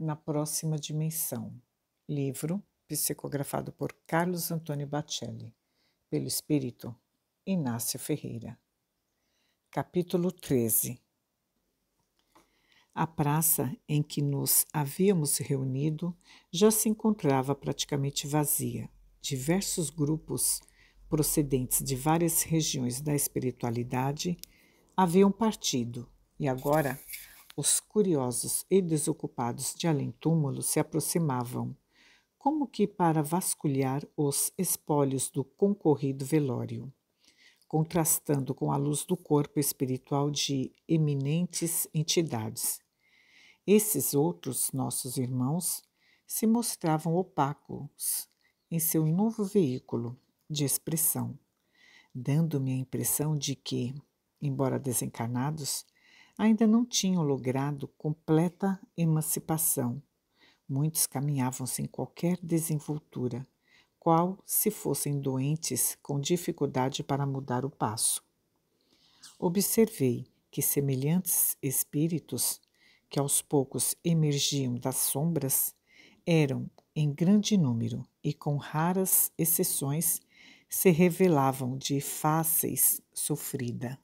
na próxima dimensão. Livro psicografado por Carlos Antônio Bacelli, pelo espírito Inácio Ferreira. Capítulo 13. A praça em que nos havíamos reunido já se encontrava praticamente vazia. Diversos grupos procedentes de várias regiões da espiritualidade haviam partido e agora os curiosos e desocupados de além-túmulo se aproximavam, como que para vasculhar os espólios do concorrido velório, contrastando com a luz do corpo espiritual de eminentes entidades. Esses outros nossos irmãos se mostravam opacos em seu novo veículo de expressão, dando-me a impressão de que, embora desencarnados, ainda não tinham logrado completa emancipação. Muitos caminhavam sem qualquer desenvoltura, qual se fossem doentes com dificuldade para mudar o passo. Observei que semelhantes espíritos, que aos poucos emergiam das sombras, eram em grande número e com raras exceções se revelavam de fáceis sofrida.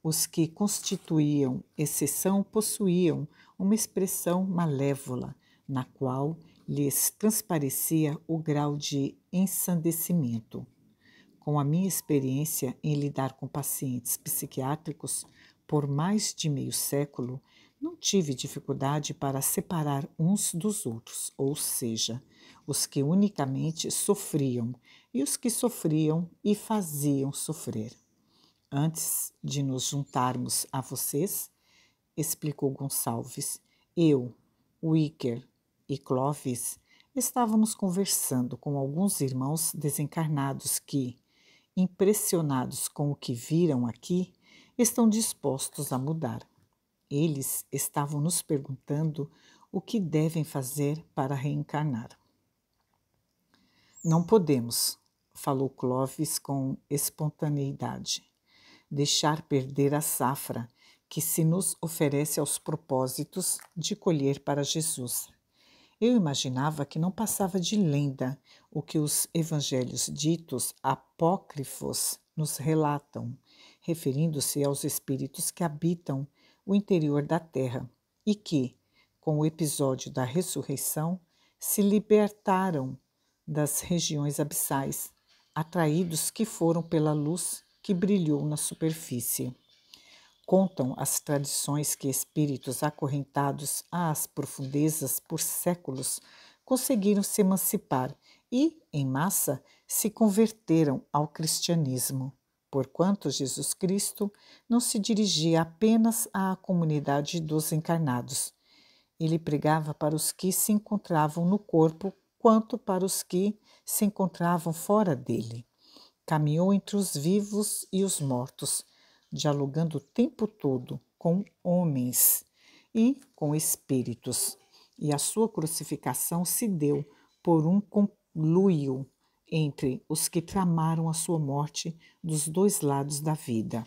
Os que constituíam exceção possuíam uma expressão malévola, na qual lhes transparecia o grau de ensandecimento. Com a minha experiência em lidar com pacientes psiquiátricos por mais de meio século, não tive dificuldade para separar uns dos outros, ou seja, os que unicamente sofriam e os que sofriam e faziam sofrer. Antes de nos juntarmos a vocês, explicou Gonçalves, eu, Wicker e Clovis estávamos conversando com alguns irmãos desencarnados que, impressionados com o que viram aqui, estão dispostos a mudar. Eles estavam nos perguntando o que devem fazer para reencarnar. Não podemos, falou Clovis com espontaneidade, deixar perder a safra que se nos oferece aos propósitos de colher para Jesus. Eu imaginava que não passava de lenda o que os evangelhos ditos apócrifos nos relatam, referindo-se aos espíritos que habitam o interior da terra e que, com o episódio da ressurreição, se libertaram das regiões abissais, atraídos que foram pela luz que brilhou na superfície. Contam as tradições que espíritos acorrentados às profundezas por séculos conseguiram se emancipar e, em massa, se converteram ao cristianismo, porquanto Jesus Cristo não se dirigia apenas à comunidade dos encarnados. Ele pregava para os que se encontravam no corpo, quanto para os que se encontravam fora dele. Caminhou entre os vivos e os mortos, dialogando o tempo todo com homens e com espíritos. E a sua crucificação se deu por um conluio entre os que tramaram a sua morte dos dois lados da vida.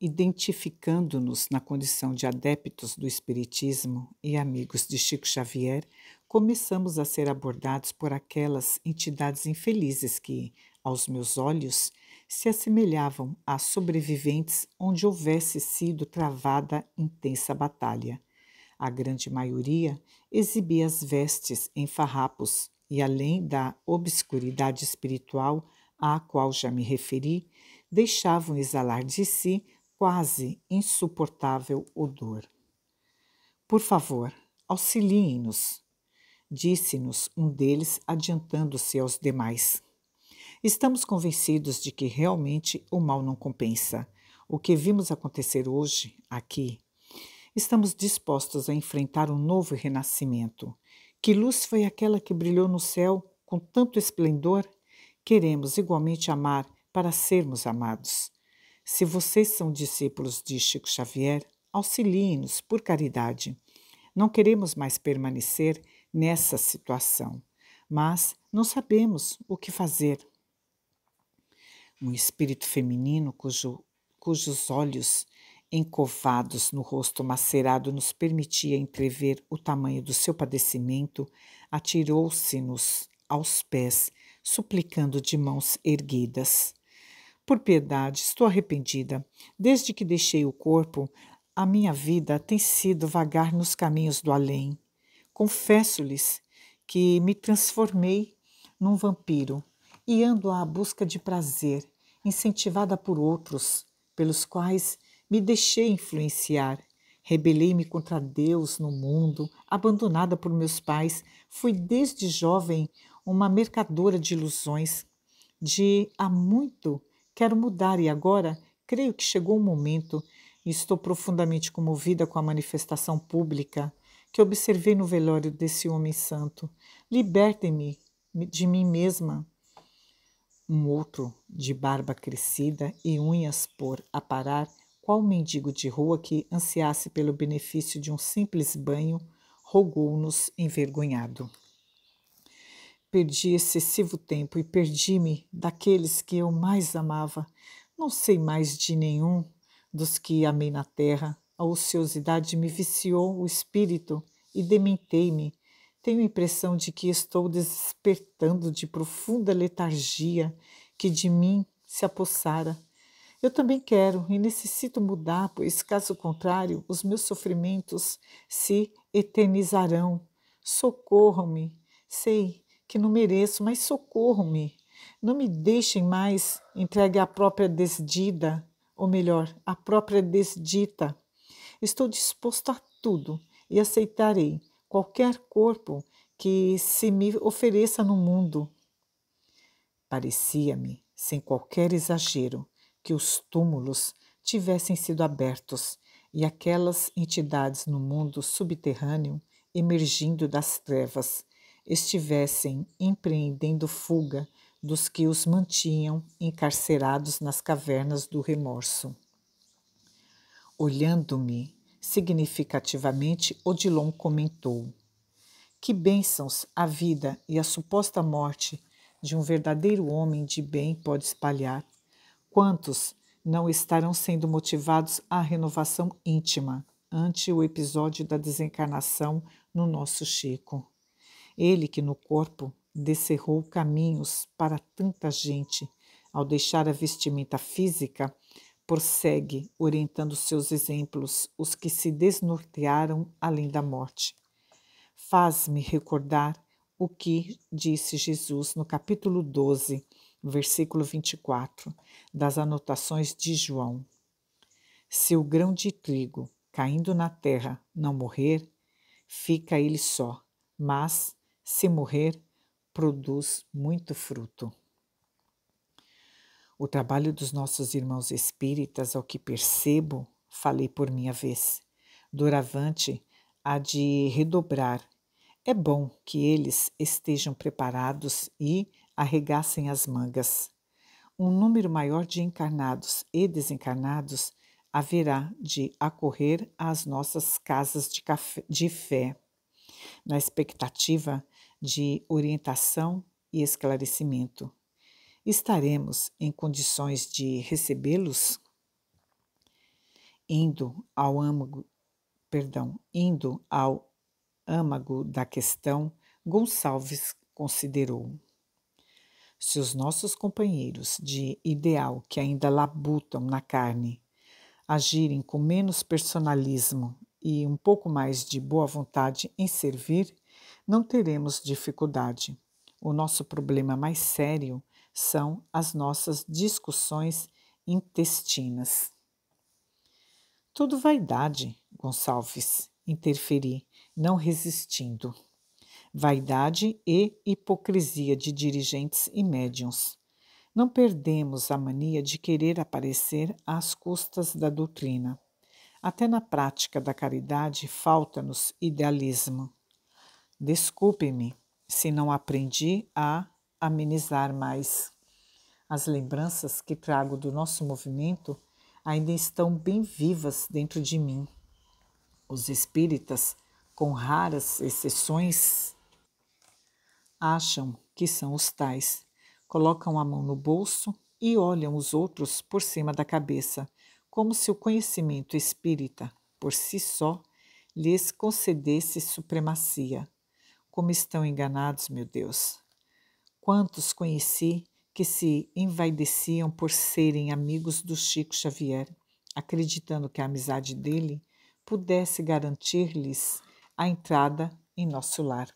Identificando-nos na condição de adeptos do Espiritismo e amigos de Chico Xavier, começamos a ser abordados por aquelas entidades infelizes que, aos meus olhos, se assemelhavam a sobreviventes onde houvesse sido travada intensa batalha. A grande maioria exibia as vestes em farrapos e, além da obscuridade espiritual à qual já me referi, deixavam exalar de si quase insuportável odor. Por favor, auxiliem-nos, disse-nos um deles, adiantando-se aos demais. Estamos convencidos de que realmente o mal não compensa. O que vimos acontecer hoje, aqui, estamos dispostos a enfrentar um novo renascimento. Que luz foi aquela que brilhou no céu com tanto esplendor? Queremos igualmente amar para sermos amados. Se vocês são discípulos de Chico Xavier, auxiliem-nos por caridade. Não queremos mais permanecer nessa situação, mas não sabemos o que fazer. Um espírito feminino cujos olhos encovados no rosto macerado nos permitia entrever o tamanho do seu padecimento, atirou-se-nos aos pés, suplicando de mãos erguidas. Por piedade, estou arrependida. Desde que deixei o corpo, a minha vida tem sido vagar nos caminhos do além. Confesso-lhes que me transformei num vampiro e ando à busca de prazer, incentivada por outros, pelos quais me deixei influenciar. Rebelei-me contra Deus no mundo, abandonada por meus pais. Fui desde jovem uma mercadora de ilusões. De há muito quero mudar e agora creio que chegou o momento e estou profundamente comovida com a manifestação pública que observei no velório desse homem santo. Libertem-me de mim mesma. Um outro, de barba crescida e unhas por aparar, qual mendigo de rua que ansiasse pelo benefício de um simples banho, rogou-nos envergonhado. Perdi excessivo tempo e perdi-me daqueles que eu mais amava. Não sei mais de nenhum dos que amei na terra. A ociosidade me viciou o espírito e dementei-me. Tenho a impressão de que estou despertando de profunda letargia que de mim se apossara. Eu também quero e necessito mudar, pois, caso contrário, os meus sofrimentos se eternizarão. Socorram-me. Sei que não mereço, mas socorram-me. Não me deixem mais entregue à própria desdita, ou melhor, à própria desdita. Estou disposto a tudo e aceitarei qualquer corpo que se me ofereça no mundo. Parecia-me, sem qualquer exagero, que os túmulos tivessem sido abertos e aquelas entidades no mundo subterrâneo, emergindo das trevas, estivessem empreendendo fuga dos que os mantinham encarcerados nas cavernas do remorso. Olhando-me significativamente, Odilon comentou: que bênçãos a vida e a suposta morte de um verdadeiro homem de bem pode espalhar. Quantos não estarão sendo motivados à renovação íntima ante o episódio da desencarnação no nosso Chico? Ele que no corpo descerrou caminhos para tanta gente, ao deixar a vestimenta física, prossegue orientando seus exemplos os que se desnortearam além da morte. Faz-me recordar o que disse Jesus no capítulo 12, versículo 24, das anotações de João. Se o grão de trigo, caindo na terra, não morrer, fica ele só, mas, se morrer, produz muito fruto. O trabalho dos nossos irmãos espíritas, ao que percebo, falei por minha vez, doravante há de redobrar. É bom que eles estejam preparados e arregassem as mangas. Um número maior de encarnados e desencarnados haverá de acorrer às nossas casas de fé, na expectativa de orientação e esclarecimento. Estaremos em condições de recebê-los? Indo ao âmago da questão, Gonçalves considerou: se os nossos companheiros de ideal que ainda labutam na carne agirem com menos personalismo e um pouco mais de boa vontade em servir, não teremos dificuldade. O nosso problema mais sério são as nossas discussões intestinas. Tudo vaidade, Gonçalves, interferi, não resistindo. Vaidade e hipocrisia de dirigentes e médiuns. Não perdemos a mania de querer aparecer às custas da doutrina. Até na prática da caridade falta-nos idealismo. Desculpe-me se não aprendi a amenizar mais. As lembranças que trago do nosso movimento ainda estão bem vivas dentro de mim. Os espíritas, com raras exceções, acham que são os tais, colocam a mão no bolso e olham os outros por cima da cabeça, como se o conhecimento espírita, por si só, lhes concedesse supremacia. Como estão enganados, meu Deus! Quantos conheci que se envaideciam por serem amigos do Chico Xavier, acreditando que a amizade dele pudesse garantir-lhes a entrada em nosso lar.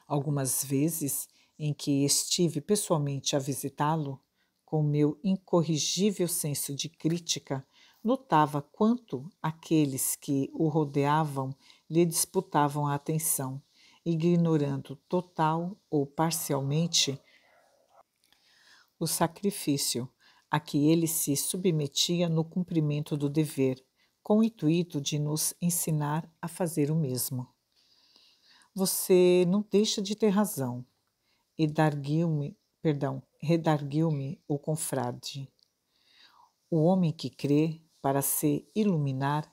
Algumas vezes em que estive pessoalmente a visitá-lo, com meu incorrigível senso de crítica, notava quanto aqueles que o rodeavam lhe disputavam a atenção, ignorando total ou parcialmente o sacrifício a que ele se submetia no cumprimento do dever, com o intuito de nos ensinar a fazer o mesmo. Você não deixa de ter razão, redarguiu-me o confrade. O homem que crê, para se iluminar,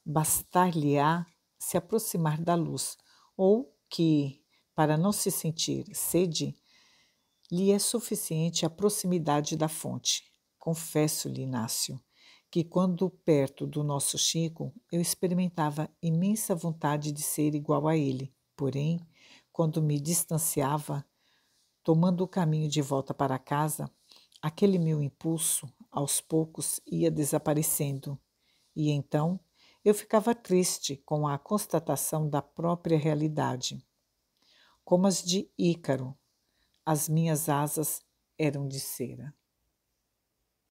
bastar-lhe-á se aproximar da luz, ou que, para não se sentir sede, lhe é suficiente a proximidade da fonte. Confesso-lhe, Inácio, que quando perto do nosso Chico, eu experimentava imensa vontade de ser igual a ele. Porém, quando me distanciava, tomando o caminho de volta para casa, aquele meu impulso, aos poucos, ia desaparecendo. E então eu ficava triste com a constatação da própria realidade. Como as de Ícaro, as minhas asas eram de cera.